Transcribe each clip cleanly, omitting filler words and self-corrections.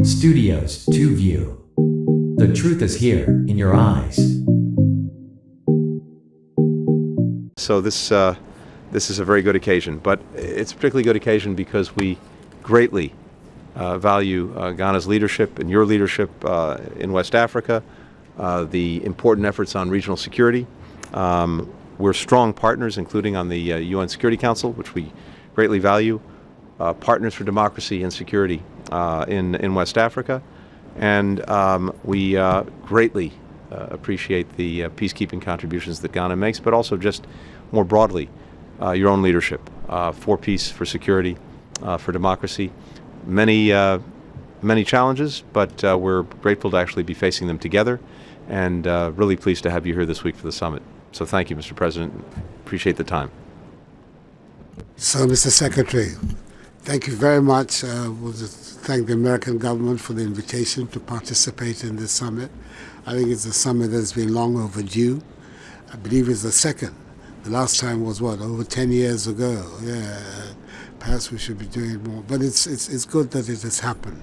Studios to view. The truth is here in your eyes. So this is a very good occasion, but it's a particularly good occasion because we greatly value Ghana's leadership and your leadership in West Africa, the important efforts on regional security. We're strong partners, including on the UN Security Council, which we greatly value, partners for democracy and security in West Africa, and we greatly appreciate the peacekeeping contributions that Ghana makes, but also just more broadly, your own leadership for peace, for security, for democracy. Many challenges, but we're grateful to actually be facing them together, and really pleased to have you here this week for the summit. So thank you, Mr. President. Appreciate the time. So, Mr. Secretary, thank you very much. We'll just thank the American government for the invitation to participate in this summit. I think it's a summit that's been long overdue. I believe it's the second. The last time was, over 10 years ago. Yeah, perhaps we should be doing more. But it's good that it has happened.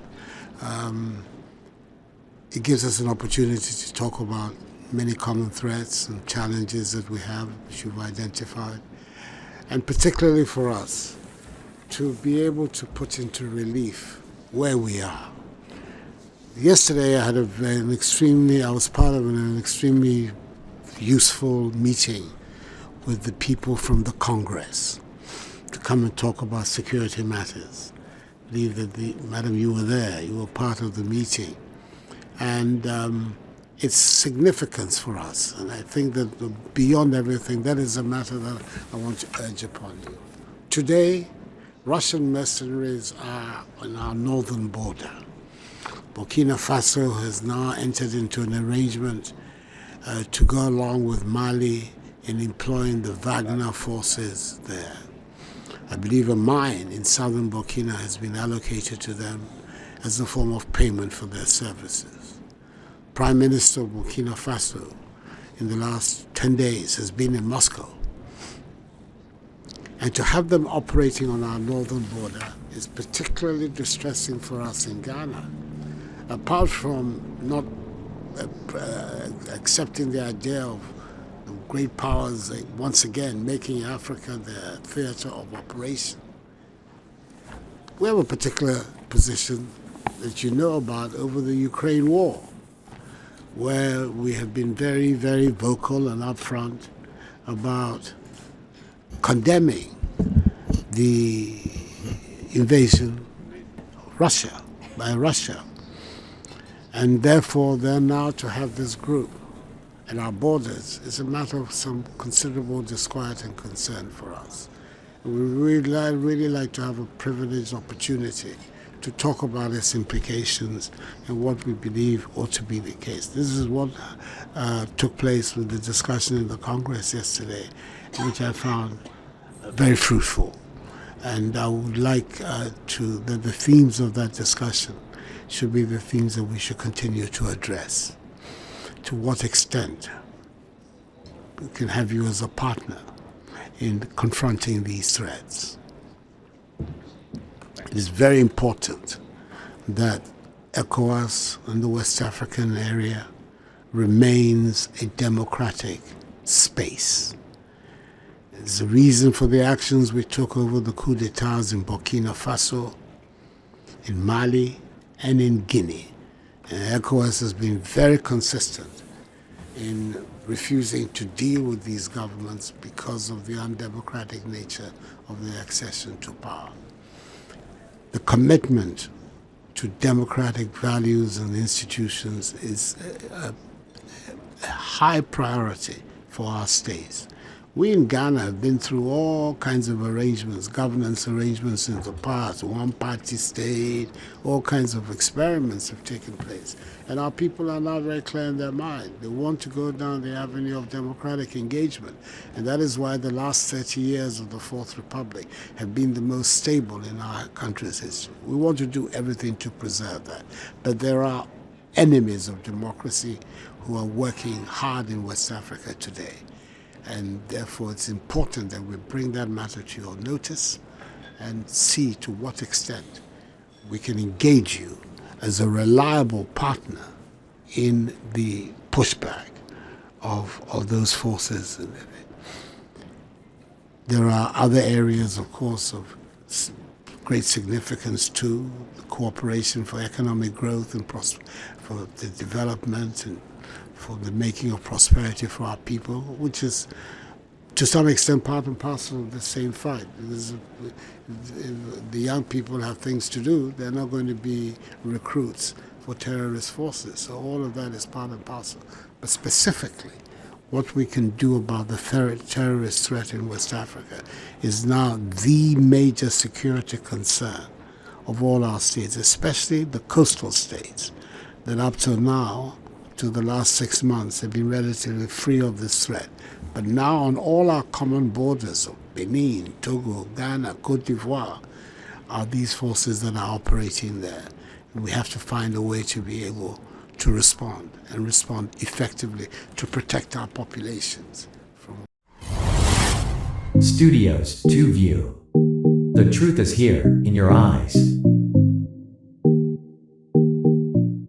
It gives us an opportunity to talk about many common threats and challenges that we have, which you've identified. And particularly for us, to be able to put into relief where we are. Yesterday I had I was part of an extremely useful meeting with the people from the Congress to come and talk about security matters. I believe that, Madam, you were there, you were part of the meeting. And its significance for us, and I think that beyond everything, that is a matter that I want to urge upon you. Today, Russian mercenaries are on our northern border. Burkina Faso has now entered into an arrangement to go along with Mali in employing the Wagner forces there. I believe a mine in southern Burkina has been allocated to them as a form of payment for their services. Prime Minister of Burkina Faso in the last 10 days has been in Moscow. And to have them operating on our northern border is particularly distressing for us in Ghana. Apart from not accepting the idea of great powers once again making Africa their theater of operation, we have a particular position that you know about over the Ukraine war, where we have been very, very vocal and upfront about condemning the invasion of Russia by Russia. And therefore, then now to have this group at our borders is a matter of some considerable disquiet and concern for us. And we really like to have a privileged opportunity to talk about its implications and what we believe ought to be the case. This is what took place with the discussion in the Congress yesterday, which I found very fruitful. And I would like that the themes of that discussion should be the themes that we should continue to address. To what extent we can have you as a partner in confronting these threats. It is very important that ECOWAS and the West African area remains a democratic space. It's the reason for the actions we took over the coups d'etats in Burkina Faso, in Mali, and in Guinea. And ECOWAS has been very consistent in refusing to deal with these governments because of the undemocratic nature of their accession to power. The commitment to democratic values and institutions is a high priority for our states. We in Ghana have been through all kinds of arrangements, governance arrangements in the past, one-party state, all kinds of experiments have taken place. And our people are now very clear in their mind. They want to go down the avenue of democratic engagement. And that is why the last 30 years of the Fourth Republic have been the most stable in our country's history. We want to do everything to preserve that. But there are enemies of democracy who are working hard in West Africa today. And therefore, it's important that we bring that matter to your notice and see to what extent we can engage you as a reliable partner in the pushback of those forces. There are other areas, of course, of great significance too: the cooperation for economic growth and for the development and for the making of prosperity for our people, which is to some extent part and parcel of the same fight. Because if the young people have things to do, they're not going to be recruits for terrorist forces. So all of that is part and parcel. But specifically, what we can do about the terrorist threat in West Africa is now the major security concern of all our states, especially the coastal states, that up till now, to the last 6 months, have been relatively free of this threat. But now on all our common borders of Benin, Togo, Ghana, Cote d'Ivoire, are these forces that are operating there. And we have to find a way to be able to respond, and respond effectively to protect our populations from. Studios 2 View. The truth is here, in your eyes.